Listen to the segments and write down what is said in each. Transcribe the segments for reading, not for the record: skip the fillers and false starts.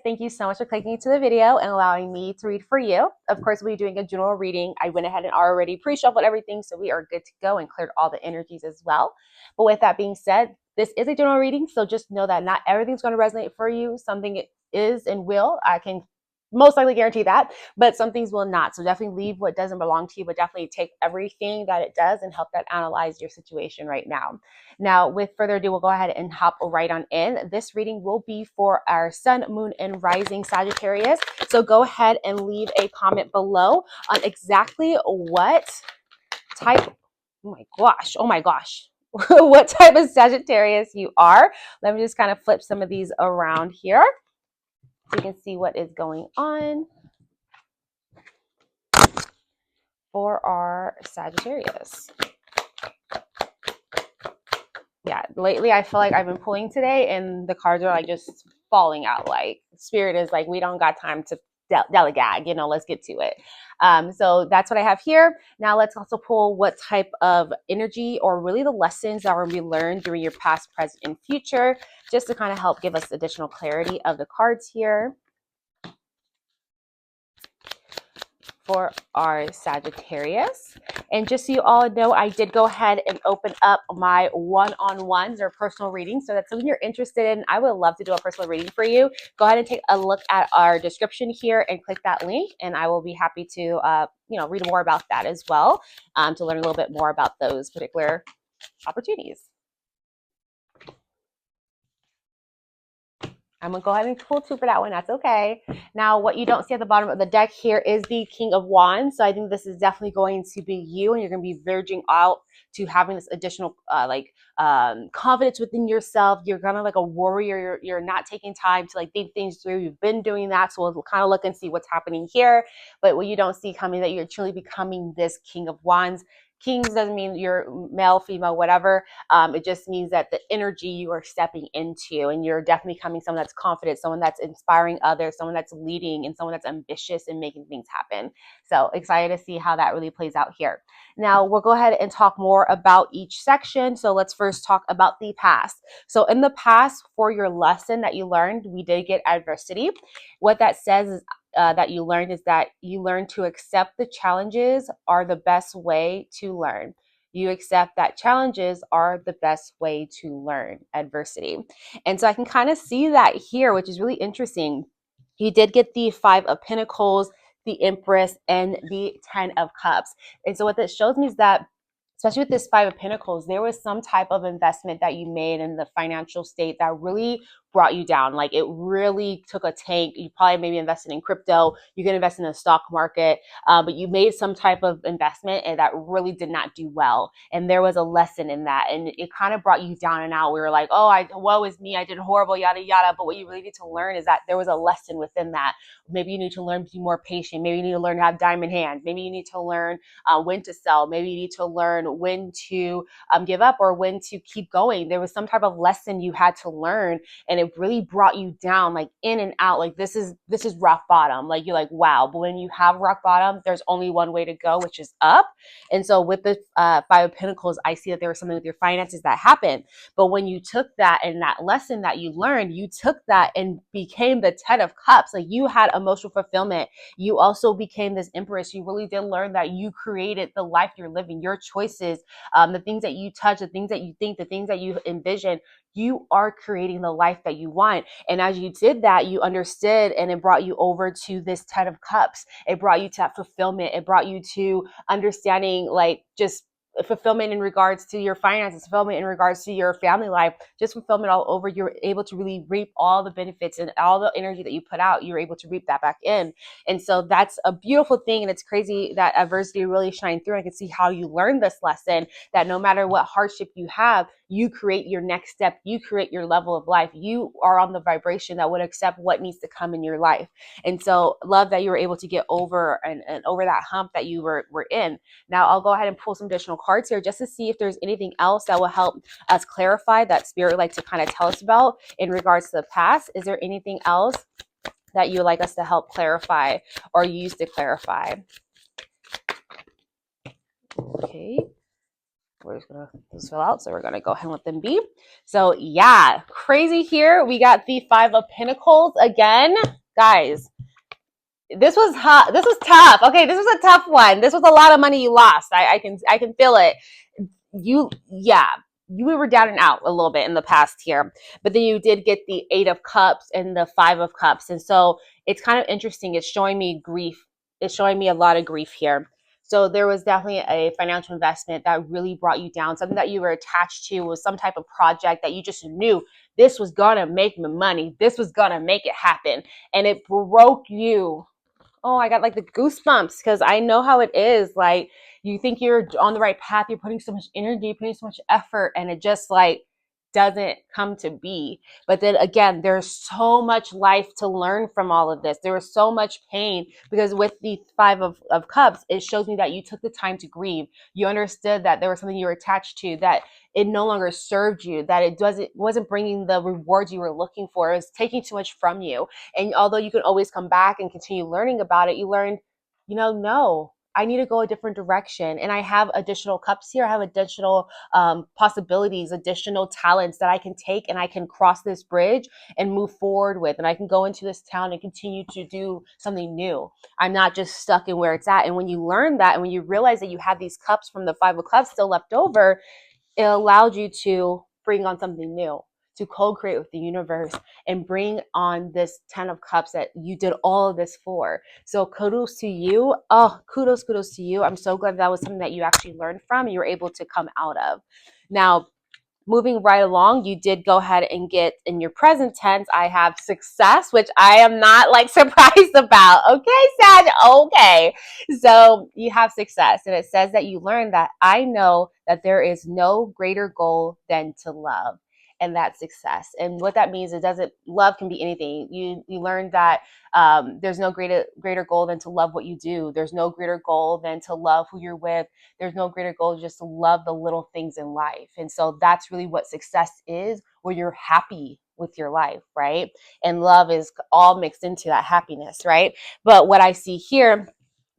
thank you so much for clicking into the video and allowing me to read for you. Of course, we'll be doing a general reading. I went ahead and already pre-shuffled everything, so we are good to go and cleared all the energies as well. But with that being said, this is a general reading, so just know that not everything's going to resonate for you. Something is and will. I can most likely guarantee that, but some things will not. So definitely leave what doesn't belong to you, but definitely take everything that it does and help that analyze your situation right now. Now, with further ado, we'll go ahead and hop right on in. This reading will be for our sun, moon, and rising Sagittarius. So go ahead and leave a comment below on exactly what type, oh my gosh, what type of Sagittarius you are. Let me just kind of flip some of these around here, so you can see what is going on for our Sagittarius. Yeah, lately I feel like I've been pulling today and the cards are like just falling out. Like spirit is like, we don't got time to delegate, you know, let's get to it. So that's what I have here. Now let's also pull what type of energy or really the lessons that were to be learned during your past, present, and future, just to kind of help give us additional clarity of the cards here for our Sagittarius. And just so you all know, I did go ahead and open up my one-on-ones or personal readings. So that's something you're interested in. I would love to do a personal reading for you. Go ahead and take a look at our description here and click that link, and I will be happy to read more about that as well, to learn a little bit more about those particular opportunities. I'm going to go ahead and pull two for that one. That's okay. Now, what you don't see at the bottom of the deck here is the King of Wands. So I think this is definitely going to be you, and you're going to be verging out to having this additional confidence within yourself. You're kind of like a warrior. You're not taking time to like think things through. You've been doing that. So we'll kind of look and see what's happening here. But what you don't see coming, that you're truly becoming this King of Wands. Kings doesn't mean you're male, female, whatever. It just means that the energy you are stepping into, and you're definitely becoming someone that's confident, someone that's inspiring others, someone that's leading, and someone that's ambitious in making things happen. So excited to see how that really plays out here. Now we'll go ahead and talk more about each section. So let's first talk about the past. So in the past, for your lesson that you learned, we did get adversity. What that says is that you learned is that you learned to accept the challenges are the best way to learn. You accept that challenges are the best way to learn adversity. And so I can kind of see that here, which is really interesting. You did get the 5 of Pentacles, the Empress, and the 10 of Cups. And so what that shows me is that, especially with this 5 of Pentacles, there was some type of investment that you made in the financial state that really brought you down. Like it really took a tank. You probably maybe invested in crypto. You can invest in the stock market, but you made some type of investment and that really did not do well. And there was a lesson in that, and it kind of brought you down and out. We were like, oh, woe is me. I did horrible, yada, yada. But what you really need to learn is that there was a lesson within that. Maybe you need to learn to be more patient. Maybe you need to learn to have diamond hands. Maybe you need to learn when to sell. Maybe you need to learn when to give up or when to keep going. There was some type of lesson you had to learn, and it really brought you down, like in and out. Like this is rock bottom. Like you're like, wow. But when you have rock bottom, there's only one way to go, which is up. And so with the 5 of Pentacles, I see that there was something with your finances that happened. But when you took that and that lesson that you learned, you took that and became the 10 of Cups. Like you had emotional fulfillment. You also became this Empress. You really did learn that you created the life you're living, your choices, the things that you touch, the things that you think, the things that you envision. You are creating the life that you want. And as you did that, you understood, and it brought you over to this 10 of Cups. It brought you to that fulfillment. It brought you to understanding, like, just fulfillment in regards to your finances, fulfillment in regards to your family life, just fulfillment all over. You're able to really reap all the benefits, and all the energy that you put out, you're able to reap that back in. And so that's a beautiful thing. And it's crazy that adversity really shined through. I can see how you learned this lesson, that no matter what hardship you have, you create your next step. You create your level of life. You are on the vibration that would accept what needs to come in your life. And so love that you were able to get over and over that hump that you were in. Now I'll go ahead and pull some additional cards here just to see if there's anything else that will help us clarify that Spirit would like to kind of tell us about in regards to the past. Is there anything else that you would like us to help clarify or use to clarify? Okay. we're just gonna fill out, so we're gonna go ahead and let them be. So yeah, crazy here. We got the Five of Pentacles again, guys. This was hot. This was tough. Okay, this was a tough one. This was a lot of money you lost. I can feel it. You were down and out a little bit in the past here, but then you did get the Eight of Cups and the Five of Cups, and so it's kind of interesting. It's showing me grief. It's showing me a lot of grief here. So there was definitely a financial investment that really brought you down, something that you were attached to, was some type of project that you just knew this was gonna make me money, this was gonna make it happen, and it broke you. Oh, I got like the goosebumps because I know how it is. Like, you think you're on the right path, you're putting so much energy, putting so much effort, and it just like doesn't come to be. But then again, there's so much life to learn from all of this. There was so much pain because with the Five of Cups, it shows me that you took the time to grieve. You understood that there was something you were attached to, that it no longer served you, that it wasn't bringing the rewards you were looking for. It was taking too much from you. And although you can always come back and continue learning about it, you learned, no, I need to go a different direction. And I have additional cups here. I have additional possibilities, additional talents that I can take, and I can cross this bridge and move forward with. And I can go into this town and continue to do something new. I'm not just stuck in where it's at. And when you learn that, and when you realize that you have these cups from the Five of Cups still left over, it allowed you to bring on something new, to co-create with the universe and bring on this 10 of Cups that you did all of this for. So kudos to you. Oh, kudos to you. I'm so glad that was something that you actually learned from and you were able to come out of. Now, moving right along, you did go ahead and get, in your present tense, I have success, which I am not like surprised about. Okay, Sag, okay. So you have success, and it says that you learned that I know that there is no greater goal than to love. And that's success. And what that means, love can be anything. You learned that there's no greater goal than to love what you do. There's no greater goal than to love who you're with. There's no greater goal just to love the little things in life. And so that's really what success is, where you're happy with your life, right? And love is all mixed into that happiness, right? But what I see here,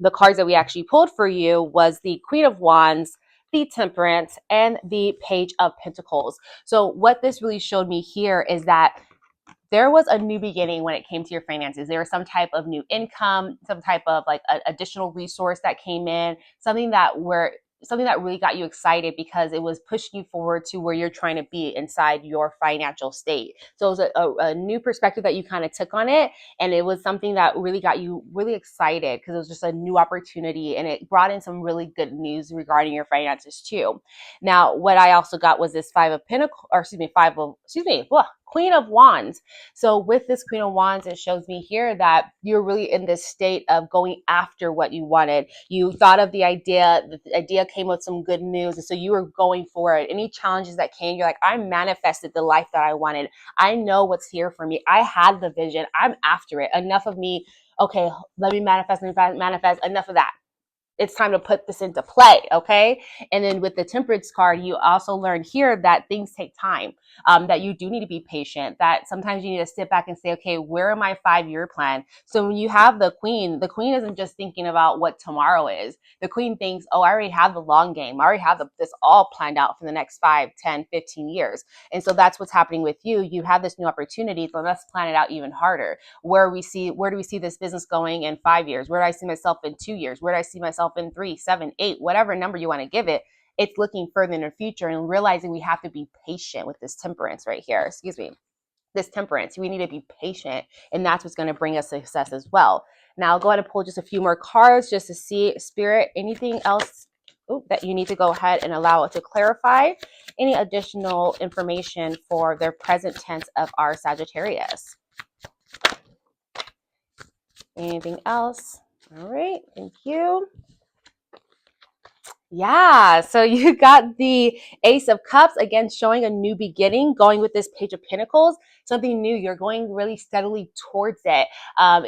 the cards that we actually pulled for you was the Queen of Wands, the Temperance, and the Page of Pentacles. So what this really showed me here is that there was a new beginning when it came to your finances. There was some type of new income, some type of like additional resource that came in, something that really got you excited because it was pushing you forward to where you're trying to be inside your financial state. So it was a new perspective that you kind of took on it. And it was something that really got you really excited because it was just a new opportunity, and it brought in some really good news regarding your finances too. Now, what I also got was this Queen of Wands. So with this Queen of Wands, it shows me here that you're really in this state of going after what you wanted. You thought of the idea came with some good news, and so you were going for it. Any challenges that came, you're like, I manifested the life that I wanted. I know what's here for me. I had the vision. I'm after it. Enough of me. Okay, let me manifest, enough of that. It's time to put this into play, okay? And then with the Temperance card, you also learn here that things take time, that you do need to be patient, that sometimes you need to sit back and say, okay, where am my 5-year plan? So when you have the Queen isn't just thinking about what tomorrow is. The Queen thinks, oh, I already have the long game. I already have this all planned out for the next 5, 10, 15 years. And so that's what's happening with you. You have this new opportunity, so let's plan it out even harder. Where do we see this business going in 5 years? Where do I see myself in 2 years? Where do I see myself in 3, 7, 8, whatever number you want to give it? It's looking further in the future and realizing we have to be patient with this Temperance right here. This Temperance. We need to be patient, and that's what's going to bring us success as well. Now, I'll go ahead and pull just a few more cards just to see, Spirit, anything else that you need to go ahead and allow it to clarify, any additional information for their present tense of our Sagittarius. Anything else? All right, thank you. Yeah, so you got the Ace of Cups, again, showing a new beginning, going with this Page of Pentacles, something new. You're going really steadily towards it.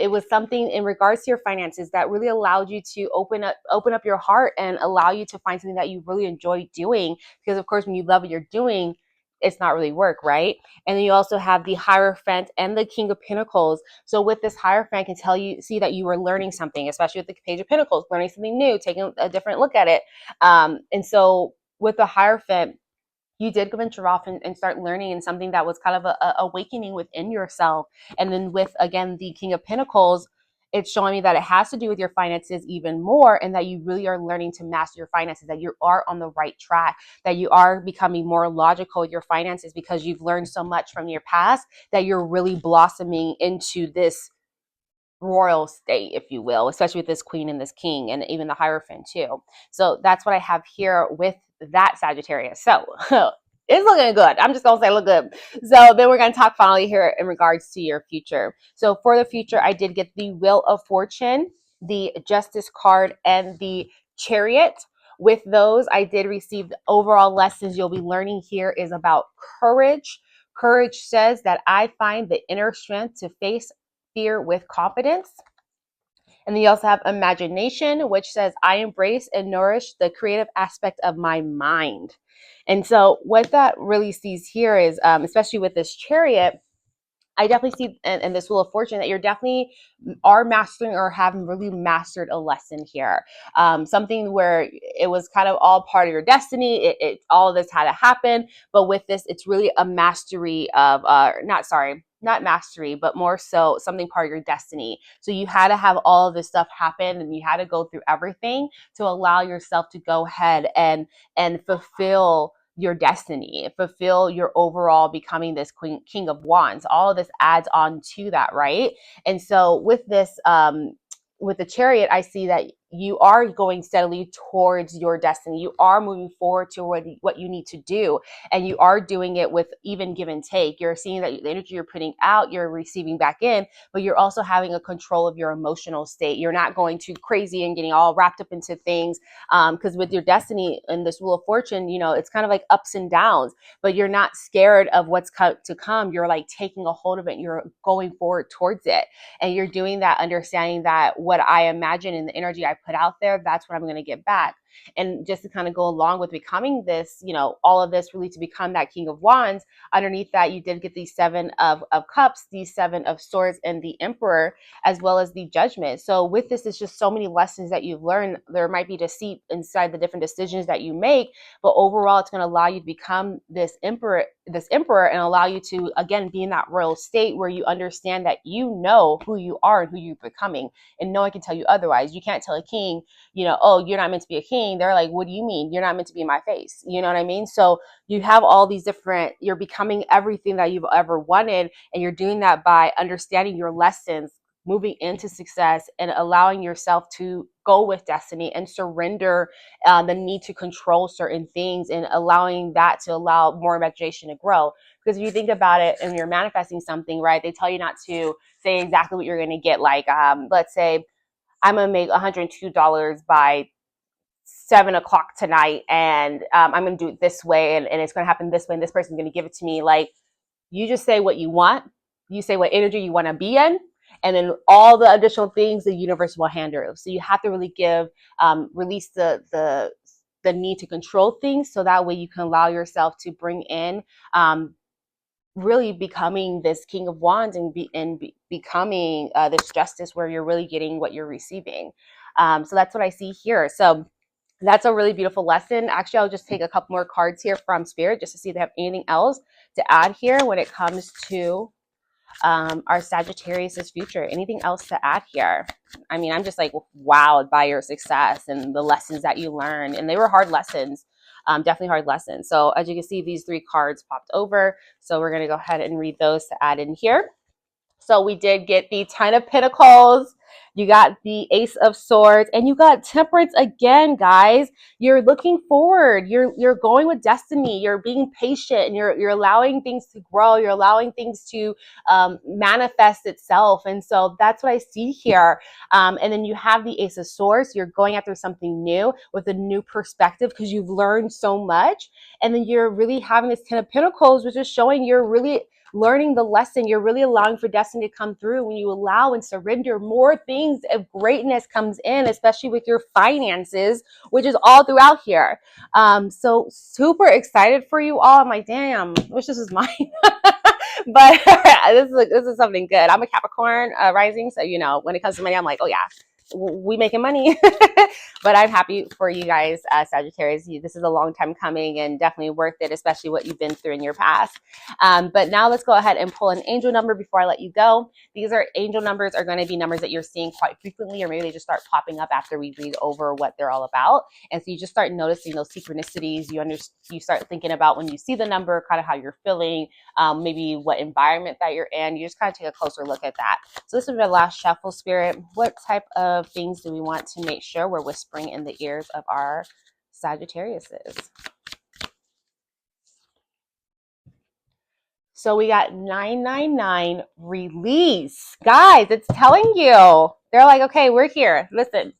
It was something in regards to your finances that really allowed you to open up your heart and allow you to find something that you really enjoy doing. Because of course, when you love what you're doing, it's not really work, right? And then you also have the Hierophant and the King of Pentacles. So with this Hierophant, can see that you were learning something, especially with the Page of Pentacles, learning something new, taking a different look at it. And so with the Hierophant, you did venture off and start learning in something that was kind of a awakening within yourself. And then with, again, the King of Pentacles, it's showing me that it has to do with your finances even more, and that you really are learning to master your finances, that you are on the right track, that you are becoming more logical with your finances because you've learned so much from your past, that you're really blossoming into this royal state, if you will, especially with this Queen and this King and even the Hierophant too. So that's what I have here with that Sagittarius. So it's looking good. I'm just gonna say look good. So then we're gonna talk finally here in regards to your future. So for the future, I did get the Wheel of Fortune, the Justice card, and the Chariot. With those, I did receive the overall lessons you'll be learning here is about courage. Courage says that I find the inner strength to face fear with confidence. And then you also have imagination, which says I embrace and nourish the creative aspect of my mind. And so what that really sees here is, especially with this Chariot, I definitely see in this Wheel of Fortune that you're definitely are mastering or have really mastered a lesson here. Something where it was kind of all part of your destiny. All of this had to happen. But with this, it's really a mastery of, not mastery, but more so something part of your destiny. So you had to have all of this stuff happen, and you had to go through everything to allow yourself to go ahead and fulfill your destiny, fulfill your overall becoming this King of Wands. All of this adds on to that, right? And so with this, with the Chariot, I see that you are going steadily towards your destiny. You are moving forward to what you need to do, and you are doing it with even give and take. You're seeing that the energy you're putting out, you're receiving back in, but you're also having a control of your emotional state. You're not going too crazy and getting all wrapped up into things, because with your destiny and this Wheel of Fortune, you know, it's kind of like ups and downs, but you're not scared of what's to come. You're like taking a hold of it. You're going forward towards it, and you're doing that, understanding that what I imagine and the energy I put out there, that's what I'm going to get back. And just to kind of go along with becoming this, you know, all of this really to become that King of Wands, underneath that, you did get the Seven of Cups, the Seven of Swords, and the Emperor, as well as the Judgment. So with this, it's just so many lessons that you've learned. There might be deceit inside the different decisions that you make, but overall, it's going to allow you to become this emperor, and allow you to, again, be in that royal state where you understand that you know who you are and who you're becoming, and no one can tell you otherwise. You can't tell a king, you know, oh, you're not meant to be a king. They're like, what do you mean? You're not meant to be in my face. You know what I mean? So you have all these different, you're becoming everything that you've ever wanted. And you're doing that by understanding your lessons, moving into success, and allowing yourself to go with destiny and surrender the need to control certain things, and allowing that to allow more imagination to grow. Because if you think about it and you're manifesting something, right, they tell you not to say exactly what you're going to get. Like, let's say I'm going to make $102 by 7 o'clock tonight, and I'm going to do it this way, and it's going to happen this way, and this person's going to give it to me. Like, you just say what you want, you say what energy you want to be in, and then all the additional things the universe will handle. So you have to really release the need to control things, so that way you can allow yourself to bring in really becoming this King of Wands, and becoming this justice where you're really getting what you're receiving. So that's what I see here. So that's a really beautiful lesson. Actually, I'll just take a couple more cards here from Spirit just to see if they have anything else to add here when it comes to our Sagittarius's future. Anything else to add here? I mean, I'm just like wowed by your success and the lessons that you learned. And they were hard lessons, definitely hard lessons. So as you can see, these 3 cards popped over. So we're going to go ahead and read those to add in here. So we did get the 10 of Pentacles, you got the Ace of Swords, and you got Temperance again, guys. You're looking forward. You're going with destiny. You're being patient, and you're allowing things to grow. You're allowing things to manifest itself. And so that's what I see here. And then you have the Ace of Swords. You're going after something new with a new perspective because you've learned so much. And then you're really having this 10 of Pentacles, which is showing you're really learning the lesson. You're really allowing for destiny to come through. When you allow and surrender, more things of greatness comes in, especially with your finances, which is all throughout here. So super excited for you all. I'm like, damn, I wish this was mine. But this is something good. I'm a Capricorn rising, so you know, when it comes to money, I'm like, oh yeah, we making money. But I'm happy for you guys, Sagittarius. This is a long time coming and definitely worth it, especially what you've been through in your past. But now let's go ahead and pull an angel number before I let you go. These are angel numbers are going to be numbers that you're seeing quite frequently, or maybe they just start popping up after we read over what they're all about. And so you just start noticing those synchronicities. You start thinking about when you see the number, kind of how you're feeling, maybe what environment that you're in. You just kind of take a closer look at that. So this is the last shuffle, Spirit. What type of things do we want to make sure we're whispering in the ears of our Sagittariuses? So we got 999 release. Guys, it's telling you. They're like, okay, we're here. Listen.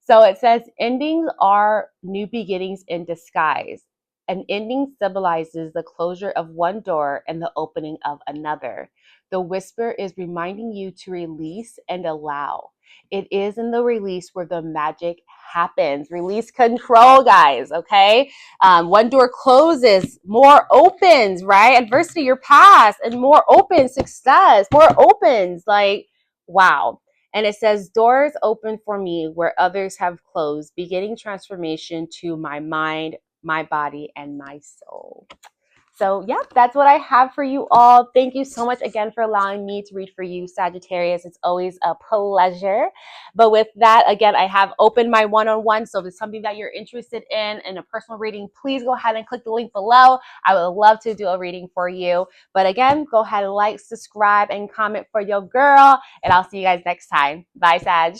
So it says endings are new beginnings in disguise. An ending symbolizes the closure of one door and the opening of another. The whisper is reminding you to release and allow. It is in the release where the magic happens. Release control, guys, okay? One door closes, more opens, right? Adversity, your past, and more opens, success, more opens. Like, wow. And it says, doors open for me where others have closed, beginning transformation to my mind, my body, and my soul. So, yeah, that's what I have for you all. Thank you so much again for allowing me to read for you, Sagittarius. It's always a pleasure. But with that, again, I have opened my one-on-one. So if it's something that you're interested in a personal reading, please go ahead and click the link below. I would love to do a reading for you. But again, go ahead and like, subscribe, and comment for your girl. And I'll see you guys next time. Bye, Sag.